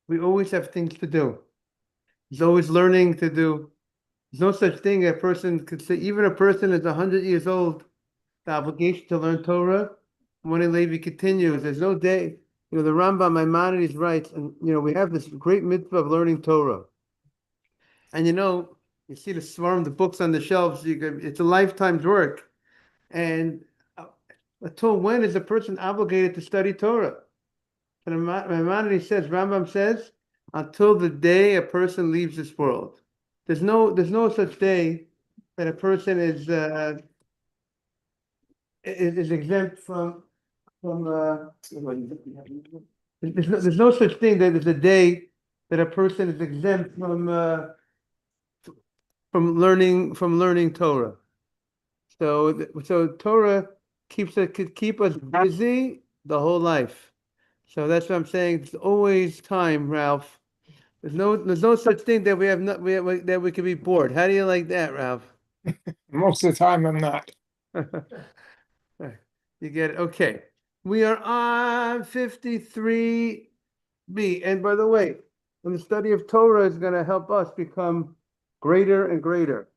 We always have things to do. There's always learning to do. There's no such thing a person could say, even a person is 100 years old, the obligation to learn Torah. Moni Levi continues. There's no day. The Rambam Maimonides writes, and we have this great mitzvah of learning Torah. And you see the swarm, the books on the shelves. It's a lifetime's work. And until when is a person obligated to study Torah? And Maimonides says, Rambam says, until the day a person leaves this world. There's no such day that a person is exempt from there's no such thing that there's a day that a person is exempt from learning Torah. So Torah could keep us busy the whole life. So that's what I'm saying. There's always time, Ralph. There's no such thing that we have not that we could be bored. How do you like that, Ralph? Most of the time, I'm not. You get it. Okay. We are on 53B. And by the way, the study of Torah is going to help us become greater and greater,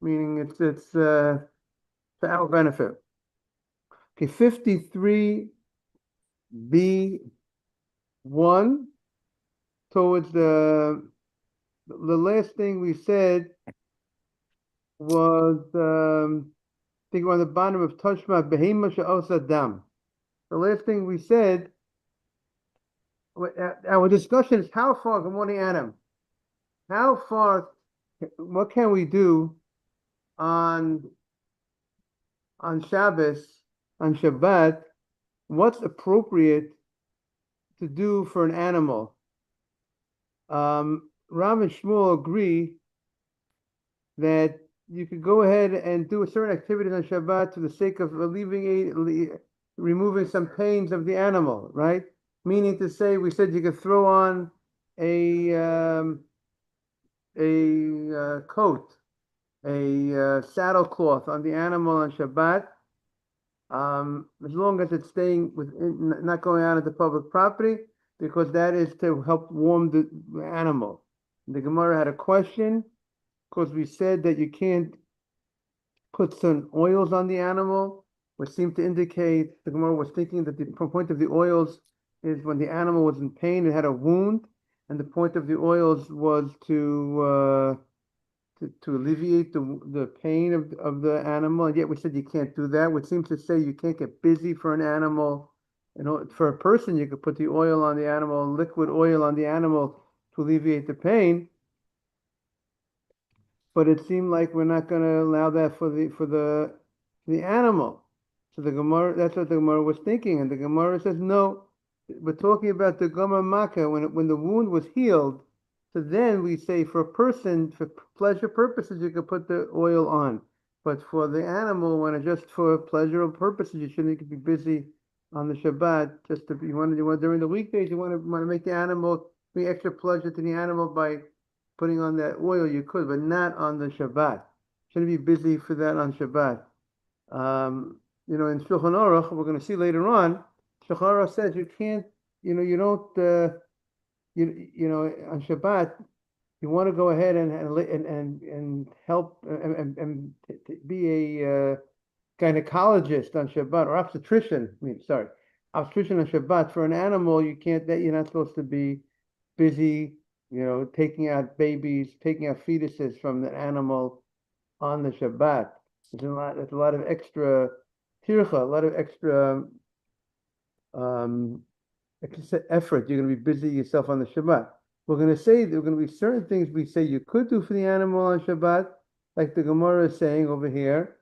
meaning it's for our benefit. Okay, 53B1, towards the last thing we said was I think we're on the bottom of Tashma Behema She'osa Dam. The last thing we said, our discussion is how far, good morning, Adam. How far, what can we do on Shabbos, on Shabbat? What's appropriate to do for an animal? Rav and Shmuel agree that you could go ahead and do a certain activity on Shabbat for the sake of removing some pains of the animal, right? Meaning to say, we said you could throw on a coat, a saddlecloth on the animal on Shabbat, as long as it's staying within, not going out into public property, because that is to help warm the animal. The Gemara had a question, because we said that you can't put some oils on the animal, which seemed to indicate the Gemara was thinking that the point of the oils is when the animal was in pain and had a wound, and the point of the oils was to alleviate the pain of the animal. And yet we said you can't do that, which seems to say you can't get busy for an animal. For a person, you could put the oil on the animal, liquid oil on the animal to alleviate the pain. But it seemed like we're not going to allow that for the animal. So the Gemara, that's what the Gemara was thinking, and the Gemara says no. We're talking about the Gomer Makkah when the wound was healed. So then we say for a person, for pleasure purposes, you could put the oil on. But for the animal, when it's just for pleasurable purposes, you shouldn't be busy on the Shabbat. Just to be, you want during the weekdays, you want to make the animal, bring extra pleasure to the animal by putting on that oil. You could, but not on the Shabbat. Shouldn't be busy for that on Shabbat. In Shulchan Aruch, we're going to see later on, Shulchan Aruch says you can't, you don't, on Shabbat, you want to go ahead and help and be a gynecologist on Shabbat, or obstetrician. Obstetrician on Shabbat for an animal. You can't. That you're not supposed to be busy. Taking out babies, taking out fetuses from the animal on the Shabbat. There's a lot of extra tircha, a lot of extra effort. You're going to be busy yourself on the Shabbat. We're going to say there are going to be certain things we say you could do for the animal on Shabbat, like the Gemara is saying over here.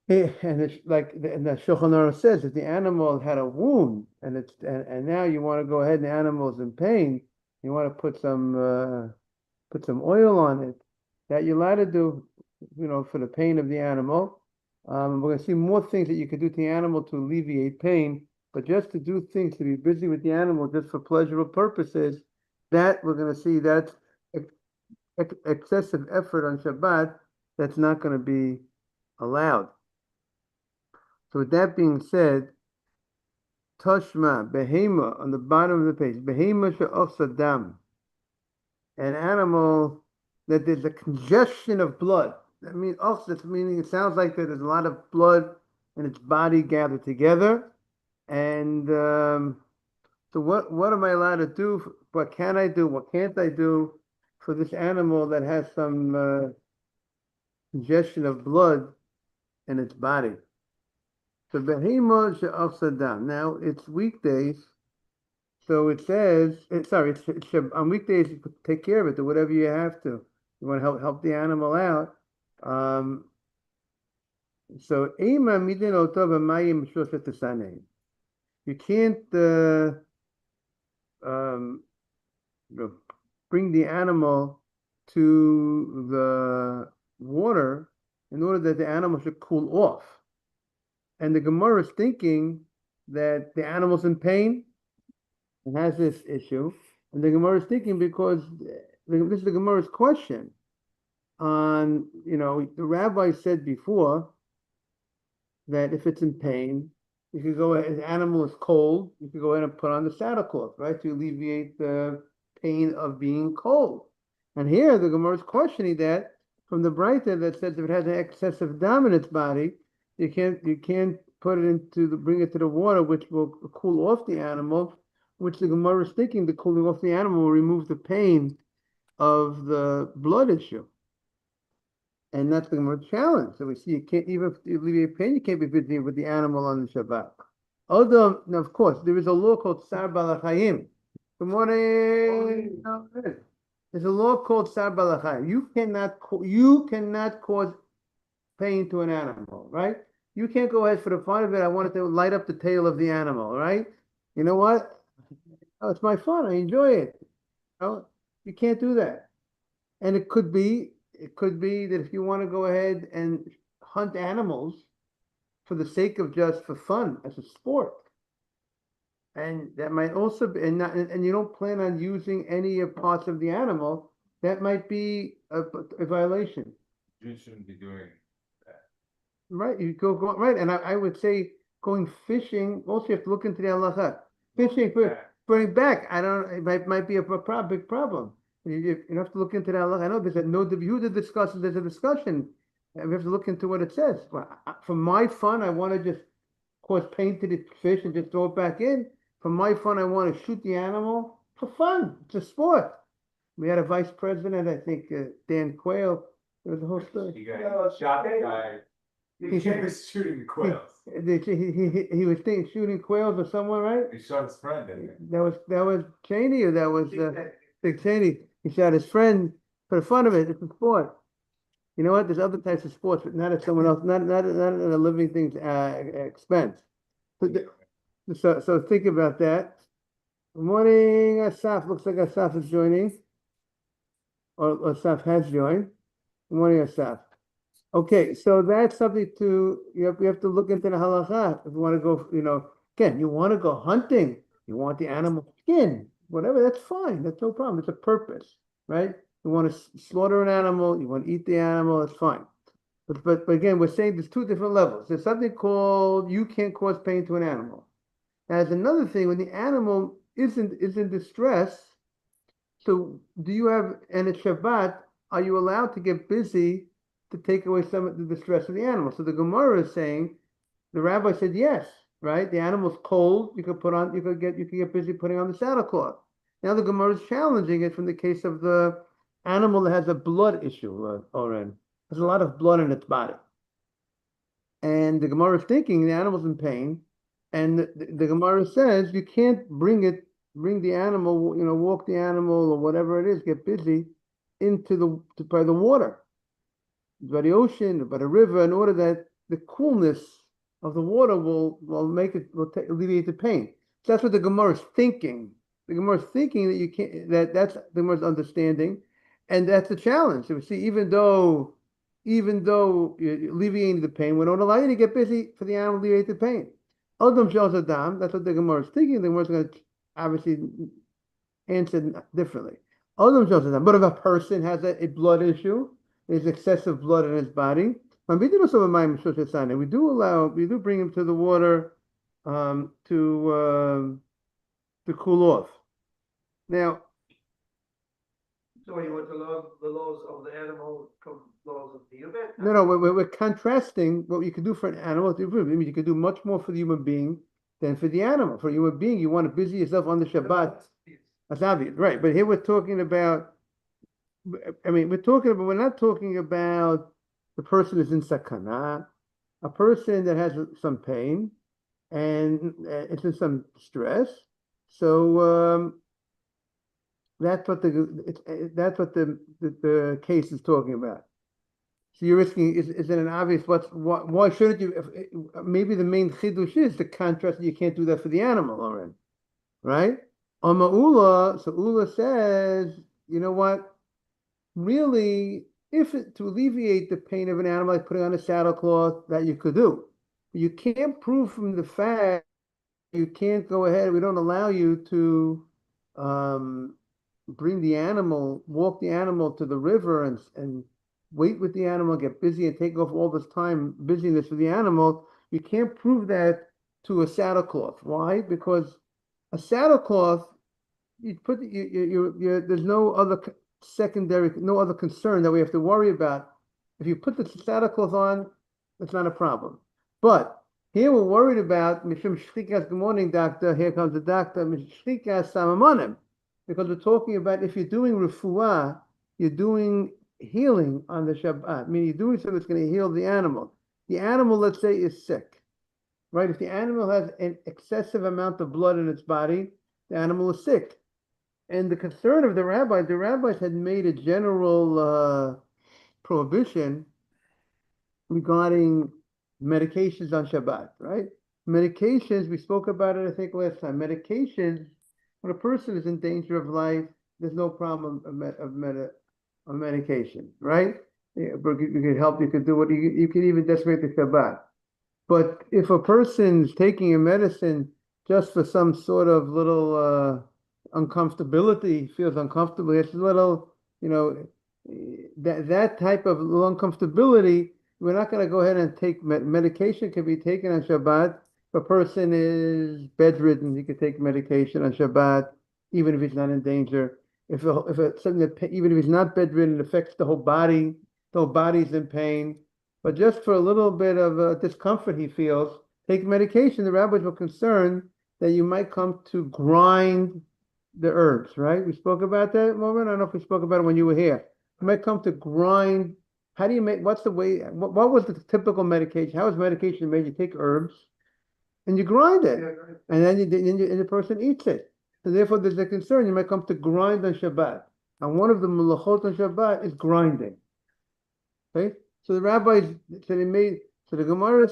And it's like, and the Shulchan Aruch says that the animal had a wound, and now you want to go ahead and the animal's in pain. You want to put some oil on it. That you're allowed to do, for the pain of the animal. We're going to see more things that you could do to the animal to alleviate pain, but just to do things to be busy with the animal just for pleasurable purposes, that we're going to see that's excessive effort on Shabbat. That's not going to be allowed. So with that being said, Toshma, behema, on the bottom of the page. Behema she'osadam. An animal that there's a congestion of blood. I mean, that's meaning it sounds like that there's a lot of blood in its body gathered together. And so what am I allowed to do? What can I do? What can't I do for this animal that has some congestion of blood in its body? So behema she'afsadam. Now it's weekdays, so it says. It's on weekdays you take care of it. Do whatever you have to. You want to help the animal out. So ema midin otov amayim shoshet. You can't um, bring the animal to the water in order that the animal should cool off. And the Gemara is thinking that the animal's in pain and has this issue. And the Gemara is thinking because this is the Gemara's question on, the rabbi said before that if it's in pain, you could go ahead, the animal is cold, you could go ahead and put on the saddlecloth, right, to alleviate the pain of being cold. And here the Gemara is questioning that from the Braita that says if it has an excessive dam in its body, you can't put it bring it to the water, which will cool off the animal, which the Gemara is thinking the cooling off the animal will remove the pain of the blood issue. And that's the Gemara challenge. So we see you can't, even if you alleviate pain, you can't be visiting with the animal on the Shabbat. Although, now of course, there is a law called Sar Balachayim. Good morning. There's a law called Sar Balachayim. You cannot cause pain to an animal, right? You can't go ahead for the fun of it. I wanted to light up the tail of the animal, right? You know what? Oh, it's my fun. I enjoy it. You can't do that. And it could be that if you want to go ahead and hunt animals for the sake of just for fun as a sport, and that might also be, and you don't plan on using any parts of the animal, that might be a violation. You shouldn't be doing that. Right, you go right, and I would say going fishing. Also, you have to look into the halacha. Fishing bring back. I don't. It might be a big problem. You have to look into that. I know there's no Yehuda discusses. There's a discussion, and we have to look into what it says. For my fun, I want to just cause pain to the fish and just throw it back in. For my fun, I want to shoot the animal for fun. It's a sport. We had a vice president, I think, Dan Quayle. There was a whole story. You guys shot the guy. He was shooting the quails. He was shooting quails or someone, right? He shot his friend, didn't he? That was Cheney, or that was Dick Cheney. He shot his friend for the fun of it. It's a sport. You know what? There's other types of sports, but not at someone else, not at a living thing's expense. So think about that. Good morning, Asaf. Looks like Asaf is joining, or Asaf has joined. Good morning, Asaf. Okay, so that's something you have to look into the halacha. If you want to go, again, you want to go hunting, you want the animal skin, whatever, that's fine. That's no problem. It's a purpose, right? You want to slaughter an animal, you want to eat the animal, it's fine. But again, we're saying there's two different levels. There's something called you can't cause pain to an animal. Now, there's another thing when the animal is in distress. So do you have, and it's Shabbat, are you allowed to get busy to take away some of the distress of the animal? So the Gemara is saying, the rabbi said yes, right? The animal's cold. You could get busy putting on the saddlecloth. Now the Gemara is challenging it from the case of the animal that has a blood issue, Oren. There's a lot of blood in its body, and the Gemara is thinking the animal's in pain, and the Gemara says you can't bring the animal, walk the animal or whatever it is, get busy by the water, by the ocean, by the river, in order that the coolness of the water will alleviate the pain. So that's what the Gemara is thinking. The Gemara is thinking that you can't. That's the Gemara's understanding, and that's the challenge. So we see, even though you're alleviating the pain, we don't allow you to get busy for the animal to alleviate the pain. Adam Shel Adam. That's what the Gemara is thinking. The Gemara is going to obviously answer differently. Adam Shel Adam. But if a person has a blood issue, there's excessive blood in his body, we do bring him to the water to cool off. Now, So you want the laws of the animal, laws of the human? no, we're contrasting what you could do for an animal to improve. I mean, you could do much more for the human being than for the animal. For a human being, you want to busy yourself on the Shabbat. That's obvious, right? But here we're talking about. I mean, we're not talking about the person is in sakana, a person that has some pain and it's in some stress. So that's what the case is talking about. So you're risking is it an obvious why shouldn't you maybe the main chidush is the contrast that you can't do that for the animal already, right? On Ma'ula, so Ula says, you know what? Really, to alleviate the pain of an animal, like putting on a saddlecloth, that you could do. But you can't prove from the fact you can't go ahead. We don't allow you to bring the animal, walk the animal to the river and wait with the animal, get busy and take off all this time busyness with the animal. You can't prove that to a saddlecloth. Why? Because a saddlecloth, there's no other no other concern that we have to worry about. If you put the saddlecloth on, it's not a problem. But here we're worried about Mishum Shchikas. Good morning, doctor. Here comes the doctor. Shchikas Samamonim. Because we're talking about if you're doing refuah, you're doing healing on the Shabbat. I mean, you're doing something that's going to heal the animal. The animal, let's say, is sick, right? If the animal has an excessive amount of blood in its body, the animal is sick. And the concern of the rabbis had made a general prohibition regarding medications on Shabbat, right? Medications, we spoke about it, I think, last time. Medications, when a person is in danger of life, there's no problem of medication, right? You could help, you could do what you could even decimate the Shabbat. But if a person's taking a medicine just for some sort of little uncomfortability, feels uncomfortable, it's a little, that type of little uncomfortability, we're not going to go ahead and take medication can be taken on Shabbat. If a person is bedridden, he could take medication on Shabbat, even if he's not in danger. If it's something that, even if he's not bedridden, it affects the whole body, the whole body's in pain. But just for a little bit of discomfort he feels, take medication. The rabbis were concerned that you might come to grind the herbs, right? We spoke about that moment. I don't know if we spoke about it when you were here. You might come to grind. How do you make, what's the way, what was the typical medication? How is medication made? You take herbs and you grind it, and then and the person eats it. So therefore, there's a concern. You might come to grind on Shabbat. And one of the melachot on Shabbat is grinding. Okay? So the rabbis said so the Gemara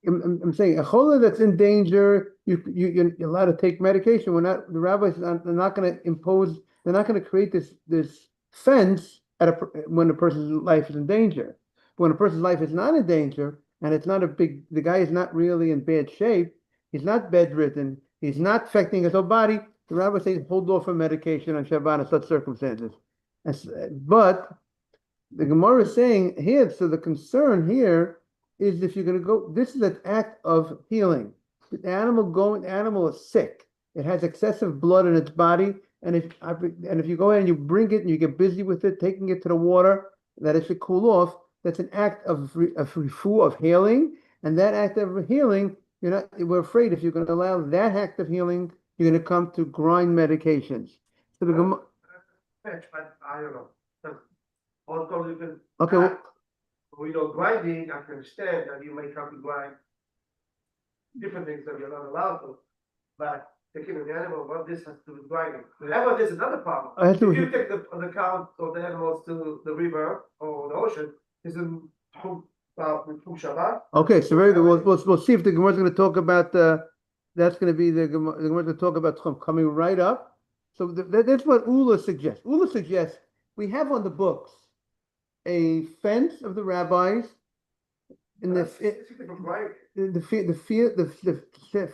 I'm saying a chola that's in danger, you're allowed to take medication. The rabbis are not going to impose, they're not going to create this fence when a person's life is in danger. When a person's life is not in danger, and it's not the guy is not really in bad shape, he's not bedridden, he's not affecting his whole body, the rabbi says hold off for medication on Shabbat in such circumstances. But the Gemara is saying here, so the concern here is if you're going to go, this is an act of healing. The animal is sick. It has excessive blood in its body, and if you go ahead and you bring it and you get busy with it, taking it to the water, that it should cool off, that's an act of healing, and that act of healing, we're afraid if you're going to allow that act of healing, you're going to come to grind medications. So the Gemara, I don't know. Also, you can. okay. Grinding, I can understand that you may come to grind different things that you're not allowed to, but taking the animal, what this has to do with grinding. However, there's another problem. If you take the count of the animals to the river or the ocean, isn't Shabbat? Okay, so very good. We'll see if the Gemara is going to talk about that's going to be the Gemara is going to talk about coming right up. So that's what Ula suggests. Ula suggests we have on the books a fence of the rabbis in the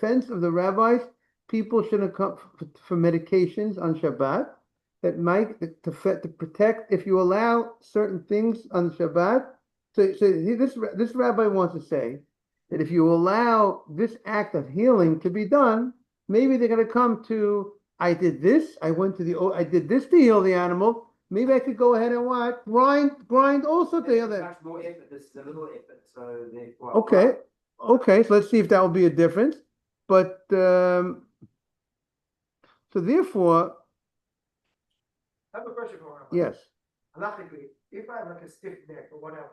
fence of the rabbis. People shouldn't come for medications on Shabbat that might to protect if you allow certain things on Shabbat. So this rabbi wants to say that if you allow this act of healing to be done, maybe they're going to come to, I did this, I did this to heal the animal. Maybe I could go ahead and what? Grind also to heal that. Much more effort. This is a little effort, so therefore. Okay, okay, so let's see if that will be a difference. But so therefore, I have a question for Rabbi. yes. Halachically, if I have like a stiff neck or whatever,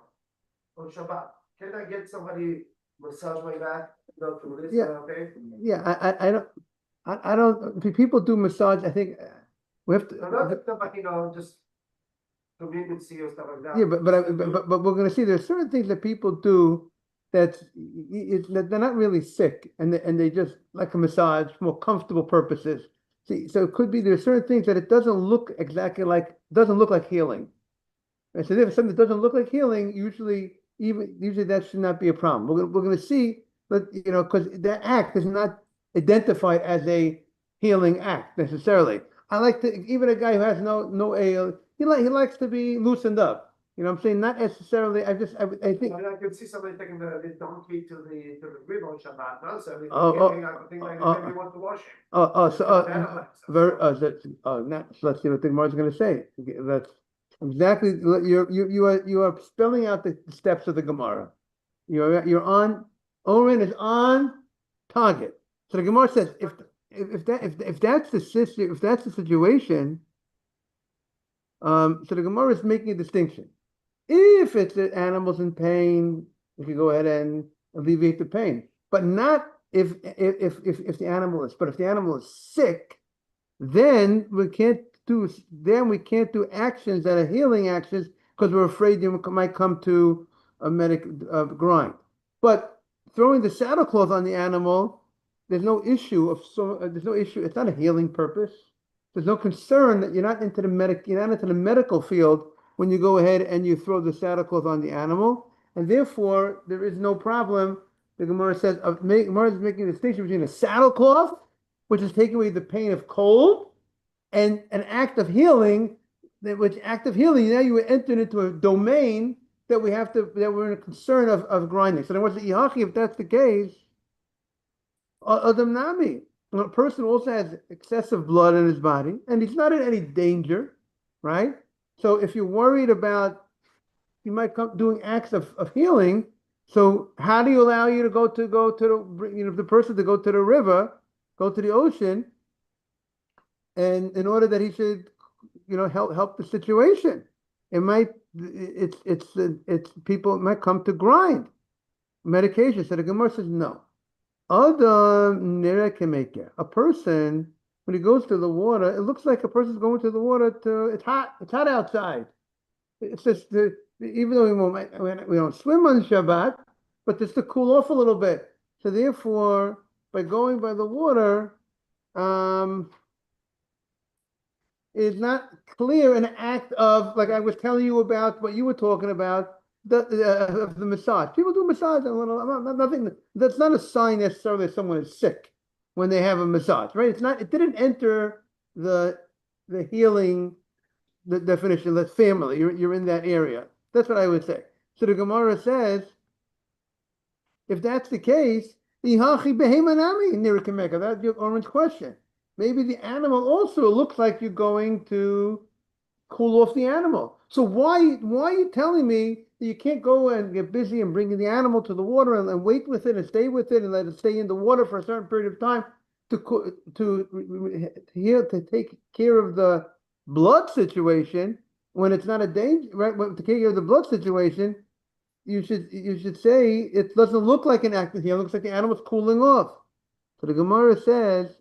on Shabbat, can I get somebody massage my back, through this, Yeah. okay? Yeah, I don't. People do massage. I think we have to. I'm not talking about, just community or stuff like that. Yeah, but we're going to see there's certain things that people do that they're not really sick, and they just like a massage for more comfortable purposes. See, so it could be there's certain things that it doesn't look exactly like healing. And so if something that doesn't look like healing, usually that should not be a problem. We're going to see, but because that act is not identified as a healing act necessarily. I like to even a guy who has no ail. He likes to be loosened up. You know what I'm saying? Not necessarily. I think. I could see somebody taking the donkey to the rib on Shabbat, not so. I think like maybe want to wash it. Let's see what the Gemara is going to say. That's exactly you are spelling out the steps of the Gemara. You're on. Oren is on target. So the Gemara says if that's the situation, so the Gemara is making a distinction. If it's the animal's in pain, you can go ahead and alleviate the pain, but not if the animal is. But if the animal is sick, then we can't do actions that are healing actions because we're afraid you might come to a grind. But throwing the saddlecloth on the animal, there's no issue. It's not a healing purpose. There's no concern that you're not into the medical field when you go ahead and you throw the saddlecloth on the animal, and therefore there is no problem. The Gemara says Gemara is making a distinction between a saddlecloth, which is taking away the pain of cold, and an act of healing. Now you enter into a domain that we're in a concern of grinding. So then what's the Ihachi if that's the case? Adam Nami. A person also has excessive blood in his body, and he's not in any danger, right? So if you're worried about you might come doing acts of healing, so how do you allow you to go to the person to go to the river, go to the ocean, and in order that he should help the situation? People might come to grind medication. So the Gemara says no. A person, when he goes to the water, it looks like a person's going to the water it's hot outside. It's just even though we don't swim on Shabbat, but just to cool off a little bit. So therefore, by going by the water, is not clear an act of, like I was telling you about what you were talking about, the massage. People do massage a little, nothing. That's not a sign necessarily that someone is sick when they have a massage, right? It didn't enter the healing, the definition. That's family. You're in that area. That's what I would say. So the Gemara says, if that's the case, that's your orange question. Maybe the animal also looks like you're going to cool off the animal. So why are you telling me that you can't go and get busy and bringing the animal to the water and wait with it and stay with it and let it stay in the water for a certain period of time to take care of the blood situation when it's not a danger, right? To take care of the blood situation, you should say it doesn't look like an act of healing. It looks like the animal's cooling off. So the Gemara says,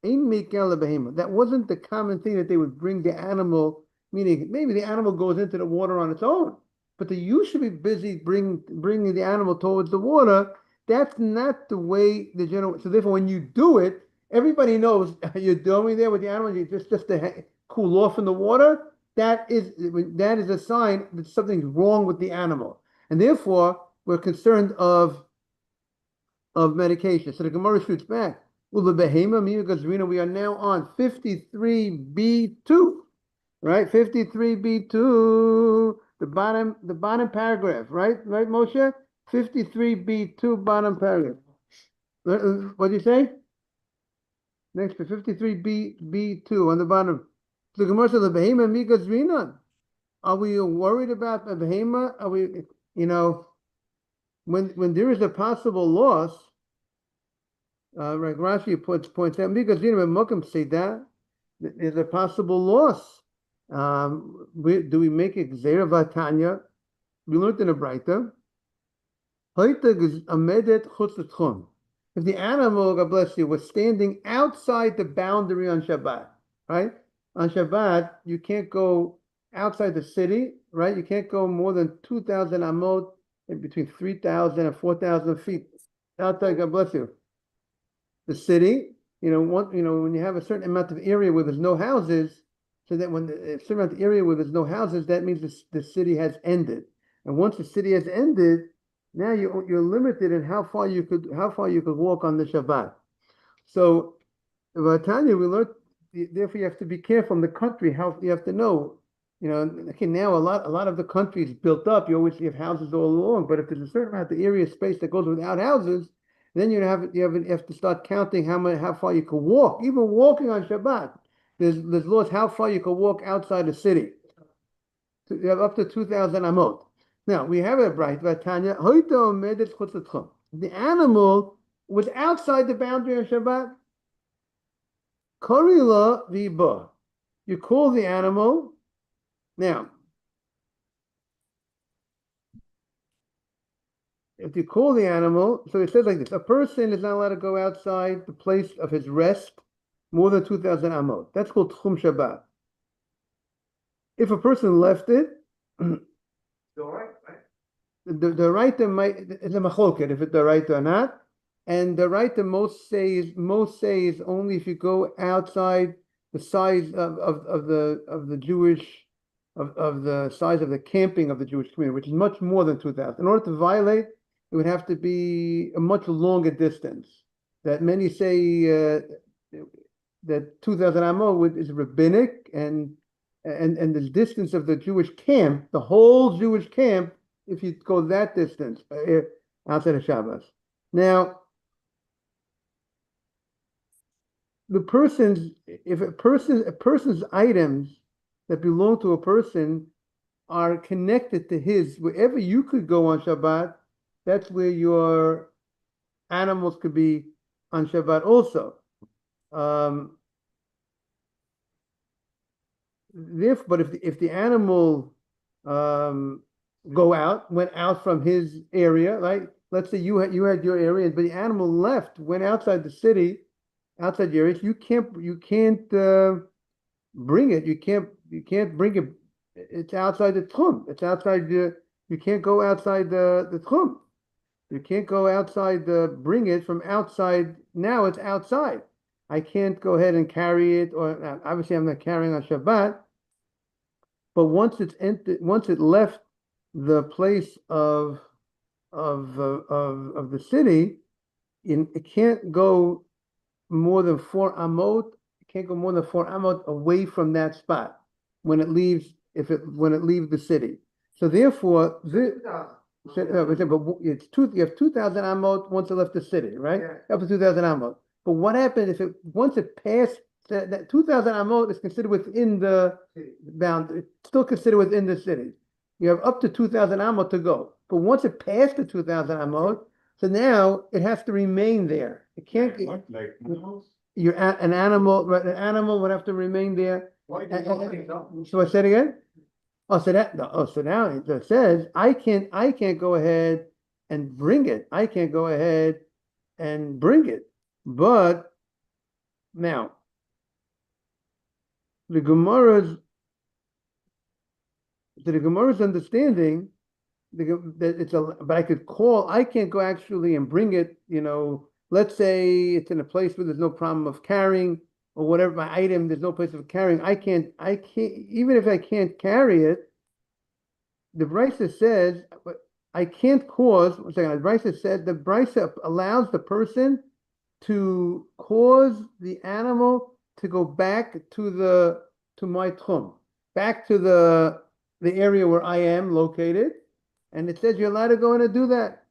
that wasn't the common thing that they would bring the animal, meaning maybe the animal goes into the water on its own, but you should be busy bringing the animal towards the water. That's not the way the general. So therefore, when you do it, everybody knows you're doing there with the animal. You just to cool off in the water. That is a sign that something's wrong with the animal, and therefore we're concerned of medication. So the Gemara shoots back. We are now on 53b2, right? 53b2, the bottom paragraph, right, Moshe? 53b2, bottom paragraph. What do you say? Next to 53b2 on the bottom. The Gemara says the behema migas rinan. Are we worried about the behema? Are we, when there is a possible loss, like Rashi points out, because Mokum say that there's a possible loss. Do we make it Gzeira Vatanya? We learned in a Braita. If the animal, God bless you, was standing outside the boundary on Shabbat, right? On Shabbat, you can't go outside the city, right? You can't go more than 2,000 amot, between 3,000 and 4,000 feet outside, God bless you. The city, when you have a certain amount of area where there's no houses, so that when a certain amount of area where there's no houses, that means the city has ended. And once the city has ended, now you're limited in how far you could walk on the Shabbat. So, Tanya, we learned. Therefore, you have to be careful in the country. How you have to know. Okay, now a lot of the country is built up. You always have houses all along. But if there's a certain amount of area space that goes without houses, then you have to start counting how far you can walk. Even walking on Shabbat, there's laws how far you can walk outside the city. You have up to 2,000 amot. Now we have it right. The animal was outside the boundary of Shabbat. Korila viba. You call the animal. Now, if you call the animal, so it says like this: a person is not allowed to go outside the place of his rest more than 2,000 amot. That's called Tchum Shabbat. If a person left it, the right is a macholket if it's the right or not, and the right to most say is only if you go outside the size of the Jewish of the size of the camping of the Jewish community, which is much more than 2,000. In order to violate, it would have to be a much longer distance. That many say that 2,000 amot is rabbinic, and the distance of the Jewish camp, the whole Jewish camp, if you go that distance outside of Shabbos. Now, if a person's items that belong to a person are connected to his, wherever you could go on Shabbat, that's where your animals could be on Shabbat also. But if the animal went out from his area, right? Let's say you had your area, but the animal went outside the city, outside your area. You can't bring it. You can't bring it. It's outside the tchum. It's outside you can't go outside the tchum. You can't go outside bring it from outside. Now it's outside. I can't go ahead and carry it, or obviously I'm not carrying on Shabbat. But once it left the place of the city, it can't go more than 4 amot. It can't go more than 4 amot away from that spot when it leaves the city. So therefore, it's you have 2,000 amot once it left the city, right? Yeah. Up to 2,000 amot. But what happens if once it passed that 2,000 amot is considered within the boundary, still considered within the city. You have up to 2,000 amot to go. But once it passed the 2,000 amot, so now it has to remain there. It can't. Like animals? An animal would have to remain there. So I said again. So now it says I can't go ahead and bring it. I can't go ahead and bring it. But now the Gemara's understanding that but I can't go actually and bring it, let's say it's in a place where there's no problem of carrying or whatever my item, there's no place of carrying. I can't, even if I can't carry it, the Brisa says, I can't cause, one second, the Brisa said, the Brisa allows the person to cause the animal to go back to my tchum, back to the area where I am located, and it says you're allowed to go in and do that.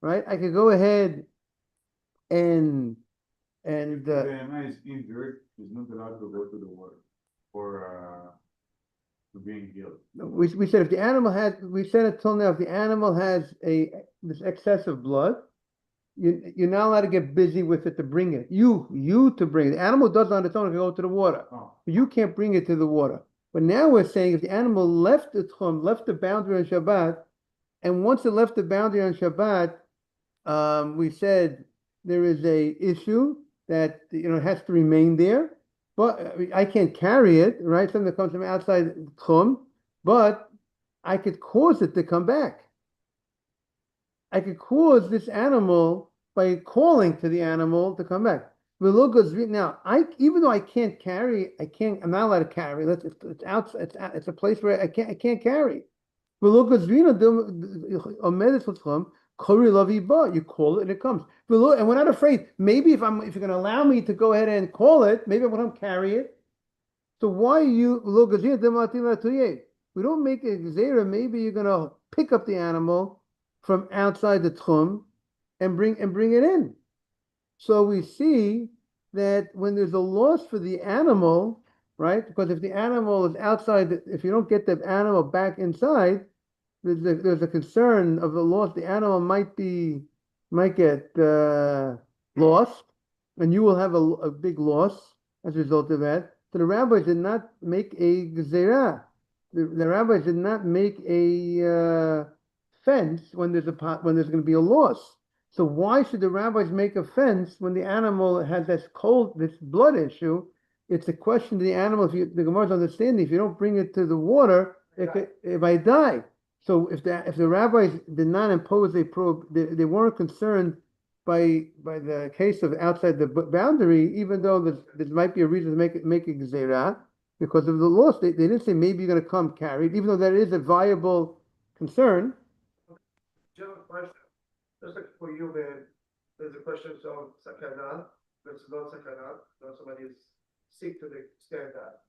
right? I could go ahead and If the animal is injured, it's not allowed to go to the water for to being healed. we said if the animal has, we said it till now, if the animal has this excessive blood, you're not allowed to get busy with it to bring it. You to bring it. The animal does on its own, it can go to the water. Oh, You can't bring it to the water. But now we're saying if the animal left the tchum, left the boundary on Shabbat, and once it left the boundary on Shabbat, we said there is a issue that it has to remain there. But I can't carry it, right? Something that comes from outside tchum, but I could cause it to come back. I could cause this animal by calling to the animal to come back. Now, even though I can't carry, I'm not allowed to carry. It's outside. It's a place where I can't carry. You call it and it comes. And we're not afraid. Maybe if you're going to allow me to go ahead and call it, maybe I'm going to carry it. So why you we don't make a gzera. Maybe you're going to pick up the animal from outside the tchum and bring it in. So we see that when there's a loss for the animal, right? Because if the animal is outside, if you don't get the animal back inside, there's a concern of the loss. The animal might get lost, and you will have a big loss as a result of that. So the rabbis did not make a gezerah. The rabbis did not make a fence when there's going to be a loss. So why should the rabbis make a fence when the animal has this blood issue? It's a question to the animal. The Gemara's understanding, if you don't bring it to the water, it might die. So if the rabbis did not impose they weren't concerned by the case of outside the boundary, even though there might be a reason to make a gezerah because of the loss. They didn't say maybe you're going to come carried, even though that is a viable concern. General question, just like for you, man, there's a question of sakana, there's no sakana, somebody is sick to the extent that,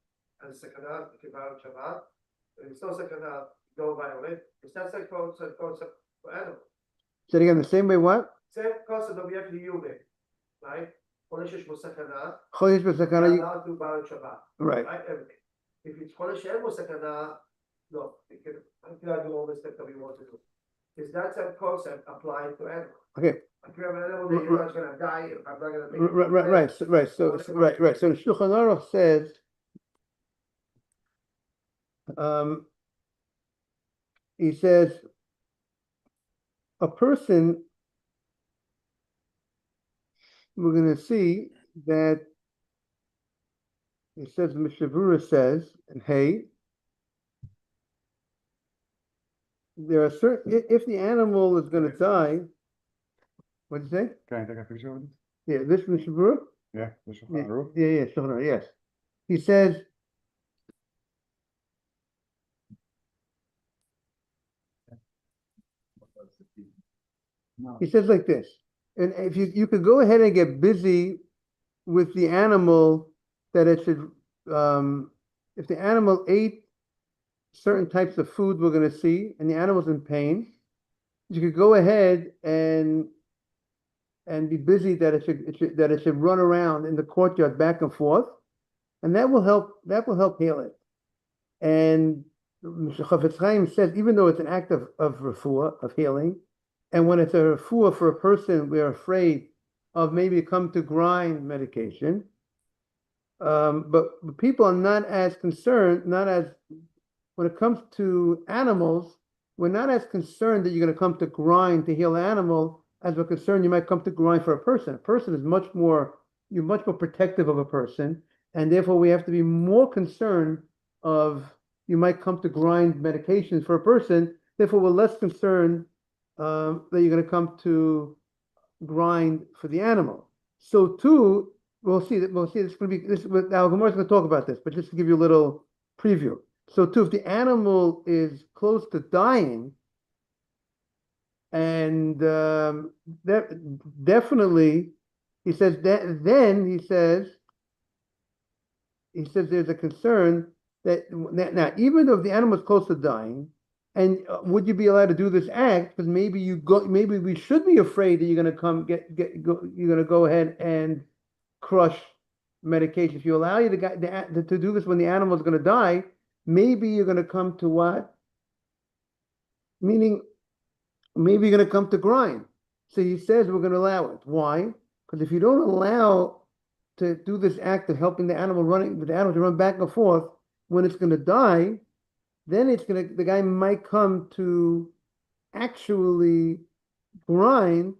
and sakana, kibbutz Shabbat, and it's no sakana, don't violate. It's not like concept for animals. So again, the same way what? Same concept that we have to human, right? Chodesh was sakana, Chodesh you're b'sakana, allowed to violate Shabbat, right? right? Everything. If it's Chodesh was sakana, no, you cannot do all the stuff that we want to do. Is that same concept applied to animals? Okay. If you have an animal that you're not going to die, I'm not going to make it. Right. So the Shulchan Aruch says, he says, a person. We're going to see that. It says, Mishavura says, and hey, there are certain. If the animal is going to die, what did you say? can I take a picture of it? Yeah, this Mishavura. Yeah, this is Yeah, Haru. Shulchan Aruch, yes. He says, like this, and if you could go ahead and get busy with the animal, that it should, if the animal ate certain types of food we're going to see, and the animal's in pain, you could go ahead and be busy that it should run around in the courtyard back and forth, and that will help heal it. And Chafetz Chaim says, even though it's an act of refuah, of healing, and when it's a refuah for a person, we're afraid of maybe come to grind medication. But people are not as concerned, when it comes to animals, we're not as concerned that you're going to come to grind to heal an animal as we're concerned you might come to grind for a person. A person is you're much more protective of a person, and therefore we have to be more concerned of you might come to grind medications for a person. Therefore, we're less concerned that you're going to come to grind for the animal. So too, we'll see. It's going to be this. Now, Gemara is going to talk about this, but just to give you a little preview. So too, if the animal is close to dying, and that definitely, he says that. Then he says there's a concern that now, even though if the animal is close to dying, And would you be allowed to do this act? Because maybe we should be afraid that you're going to you're going to go ahead and crush medication. If you allow you to do this when the animal is going to die, maybe you're going to come to what? Meaning, maybe you're going to come to grind. So he says we're going to allow it. Why? Because if you don't allow to do this act of helping the animal to run back and forth when it's going to die, then the guy might come to actually grind,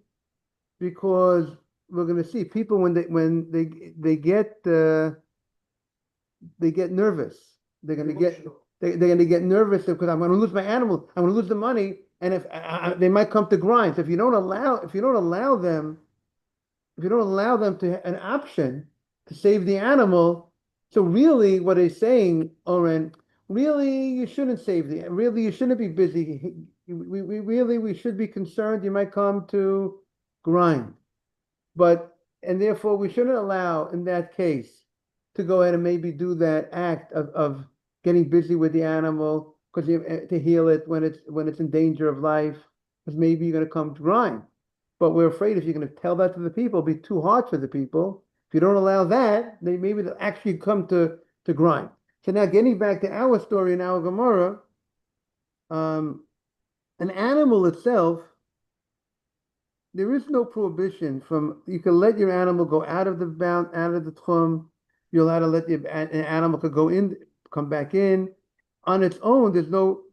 because we're going to see people when they get nervous. They're going to get nervous because I'm going to lose my animal. I'm going to lose the money, and if they might come to grind. So if you don't allow them to an option to save the animal, so really what he's saying, Oren, really you shouldn't really you shouldn't be busy. We should be concerned you might come to grind. And therefore we shouldn't allow in that case to go ahead and maybe do that act of getting busy with the animal because to heal it when it's in danger of life, because maybe you're going to come to grind. But we're afraid if you're going to tell that to the people, it'll be too hard for the people. If you don't allow that, maybe they'll actually come to grind. So now getting back to our story in our Gemara, an animal itself, there is no prohibition you can let your animal go out of the tchum. You're allowed to let an animal could go in, come back in on its own. There's no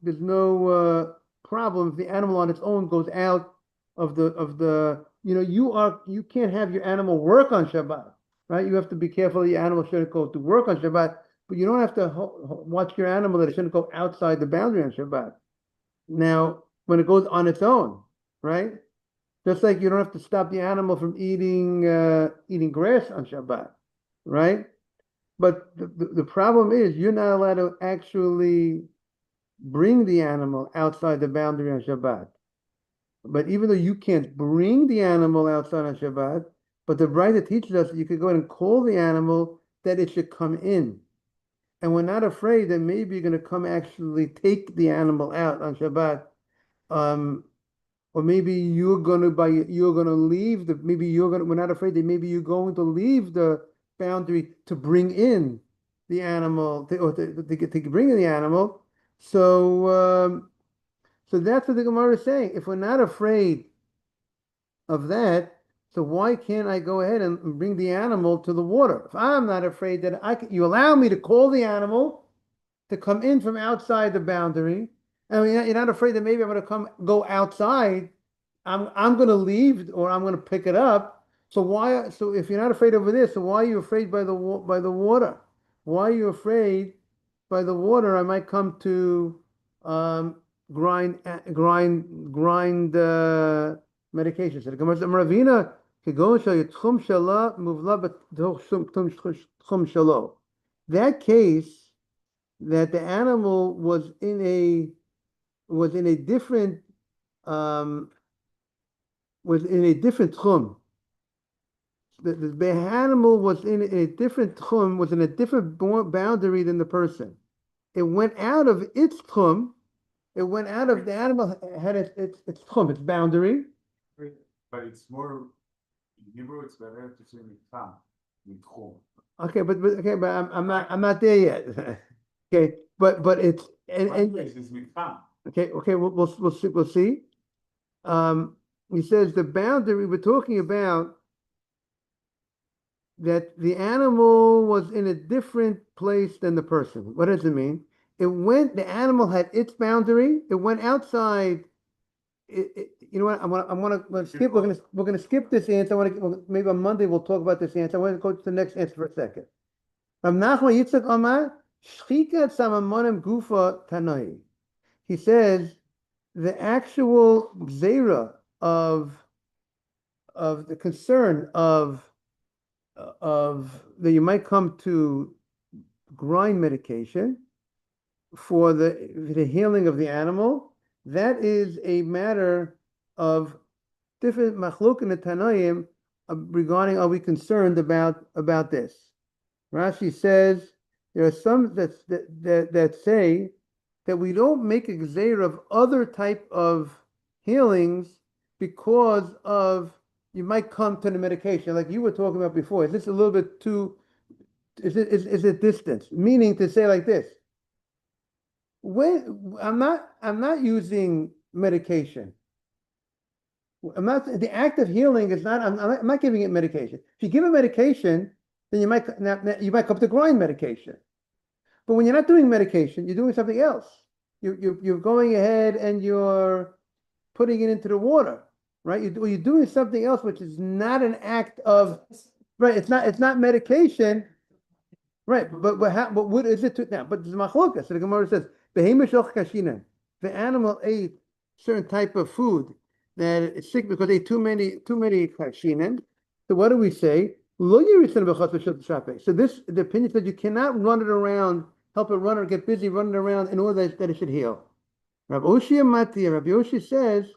problem if the animal on its own goes out of the you can't have your animal work on Shabbat, right? You have to be careful your animal shouldn't go to work on Shabbat, but you don't have to watch your animal that it shouldn't go outside the boundary on Shabbat. Now, when it goes on its own, right? Just like you don't have to stop the animal from eating grass on Shabbat, right? But the problem is you're not allowed to actually bring the animal outside the boundary on Shabbat. But even though you can't bring the animal outside on Shabbat, but the Braita teaches us that you could go ahead and call the animal that it should come in. And we're not afraid that maybe you're going to come actually take the animal out on Shabbat. Or maybe we're not afraid that maybe you're going to leave the boundary to bring in the animal, to bring in the animal. So that's what the Gemara is saying. If we're not afraid of that, so why can't I go ahead and bring the animal to the water? If I'm not afraid that you allow me to call the animal to come in from outside the boundary, I mean, you're not afraid that maybe I'm going to go outside. I'm going to leave or I'm going to pick it up. So if you're not afraid over this, so why are you afraid by the water? Why are you afraid by the water? I might come to grind medication. So the Gemara says, Ravina kegon shel yitchum shala muvla b'tchum shalo. That case that the animal was in a different tchum. The animal was in a different tchum, was in a different boundary than the person. It went out of its tchum. It went out of the animal had its tchum, its boundary. But it's more in Hebrew. It's better to say mitzvah, mitchum. Okay, but I'm not there yet. Okay, but it's and Is mitzvah. okay, we'll see. He says the boundary we're talking about, that the animal was in a different place than the person. What does it mean? The animal had its boundary. It went outside. You know what? We're going to skip this answer. Maybe on Monday we'll talk about this answer. I want to go to the next answer for a second. He says the actual gzeira of the concern of that you might come to grind medication for the healing of the animal, that is a matter of different machlok in the Tanaim regarding are we concerned about this. Rashi says there are some that say that we don't make a gzeira of other type of healings because of you might come to the medication, like you were talking about before. Is this a little bit too? Is it distance? Meaning to say like this: when I'm not using medication. The act of healing is not. I'm not giving it medication. If you give it medication, then you might come to grind medication. But when you're not doing medication, you're doing something else. You're going ahead and you're putting it into the water, right? You're doing something else, which is not an act of, right? It's not medication, right? But what is it now? But the machlokas. So the Gemara says, the animal ate certain type of food that it's sick because they ate too many kashinan. So what do we say? So this the opinion said you cannot run it around, help it run or get busy running around in order that it should heal. Rabbi Oshi says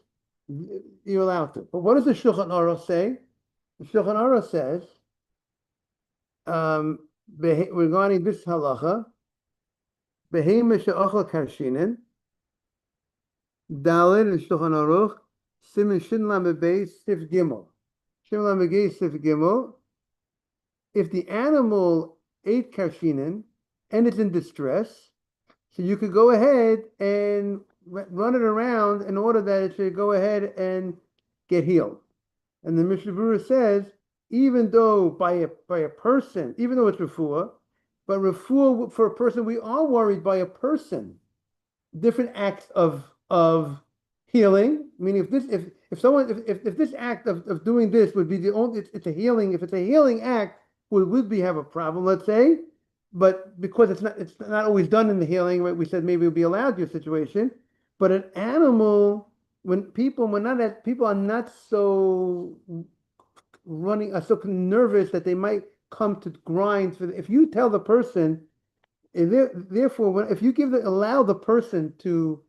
you're allowed to. But what does the Shulchan Aruch say? The Shulchan Aruch says regarding this halacha, Behema she'achal karshinin, Dalet in Shulchan Aruch, Siman Shin Lamed Beis Sif Gimel. Shin Lamed Beis Sif Gimel. If the animal ate karshinin and it's in distress, so you could go ahead and run it around in order that it should go ahead and get healed. And the Mishnah Berurah says, even though by a person, even though it's refuah, but refuah for a person, we are worried by a person. Different acts of healing, meaning if this act of doing this would be the only, it's a healing. If it's a healing act, would we have a problem? Let's say, but because it's not always done in the healing, right? We said maybe it would be allowed your situation, but an animal, people are not so are so nervous that they might come to grind for. If you tell the person, therefore, if you allow the person to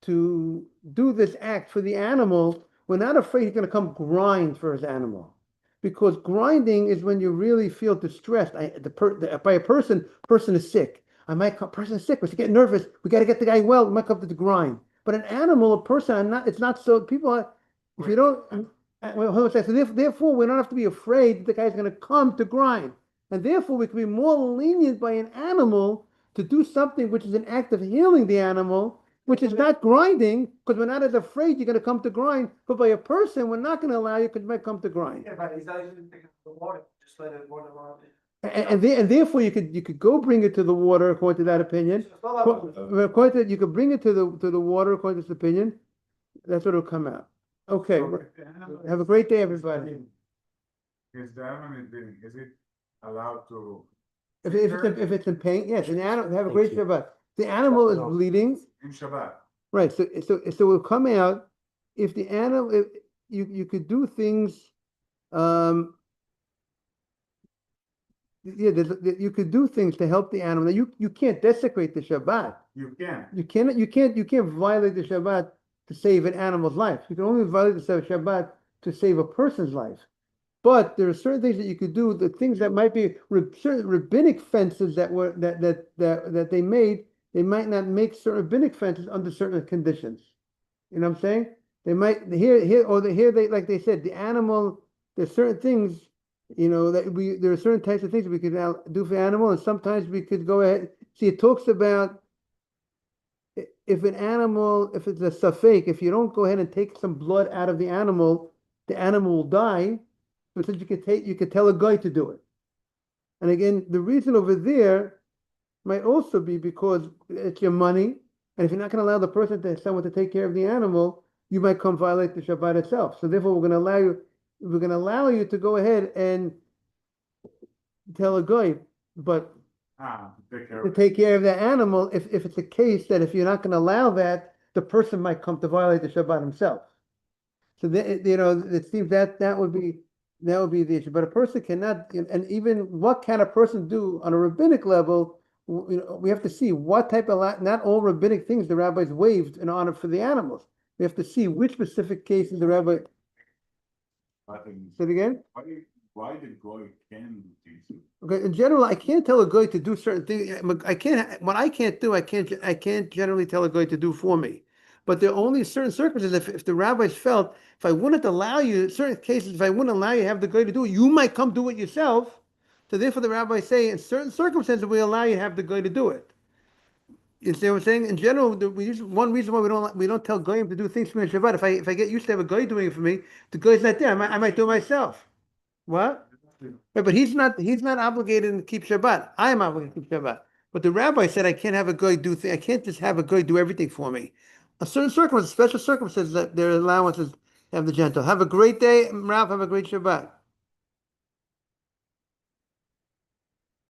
do this act for the animal, we're not afraid he's going to come grind for his animal. Because grinding is when you really feel distressed. By a person is sick. Person is sick. We should get nervous. We got to get the guy well. We might come to the grind. But an animal, a person, it's not so. People are. If you don't. So therefore, we don't have to be afraid that the guy's going to come to grind, and therefore we can be more lenient by an animal to do something which is an act of healing the animal, which is not grinding, because we're not as afraid you're going to come to grind. But by a person, we're not going to allow you because you might come to grind. Yeah, but he's not even thinking of the water, just let it run around. And therefore you could go bring it to the water according to that opinion. According to you could bring it to the water according to this opinion. That's what will come out. Okay. Have a great day, everybody. Is the animal bleeding? Is it allowed to? If it's in pain, yes. An animal. Have a great Shabbat. The animal is bleeding In Shabbat. right. So it will come out if the animal. If you could do things. You could do things to help the animal. Now you can't desecrate the Shabbat. You can. You can't violate the Shabbat to save an animal's life. You can only violate the Shabbat to save a person's life. But there are certain things that you could do. The things that might be certain rabbinic fences that they made. They might not make certain rabbinic fences under certain conditions. You know what I'm saying? They might here they like they said the animal. There's certain things. You know there are certain types of things we could now do for animal, and sometimes we could go ahead. See, it talks about if it's a safek, if you don't go ahead and take some blood out of the animal will die. But since you could tell a guy to do it. And again, the reason over there might also be because it's your money, and if you're not going to allow the person someone to take care of the animal, you might come violate the Shabbat itself. So therefore, we're going to allow you to go ahead and tell a guy, but to take care of the animal, if it's a case that if you're not going to allow that, the person might come to violate the Shabbat himself. So it seems that would be the issue. But a person cannot, and even what can a person do on a rabbinic level? We have to see what type of not all rabbinic things the rabbis waived in honor for the animals. We have to see which specific cases the rabbi. Say it again. why the goy can do things. Okay, in general, I can't tell a guy to do certain things. I can't, what I can't do, I can't generally tell a guy to do for me. But there are only certain circumstances, if the rabbis felt, if I wouldn't allow you, certain cases, if I wouldn't allow you to have the guy to do it, you might come do it yourself. So therefore the rabbis say, in certain circumstances, we allow you to have the guy to do it. You see what I'm saying? In general, one reason why we don't tell goyim to do things for me on Shabbat. If I get used to have a guy doing it for me, the guy's not there. I might do it myself. What? Right, but he's not obligated to keep Shabbat. I am obligated to keep Shabbat. But the rabbi said I can't have a guy do things. I can't just have a guy do everything for me. A certain circumstance, special circumstances, that there are allowances to have the gentle. Have a great day, Ralph. Have a great Shabbat.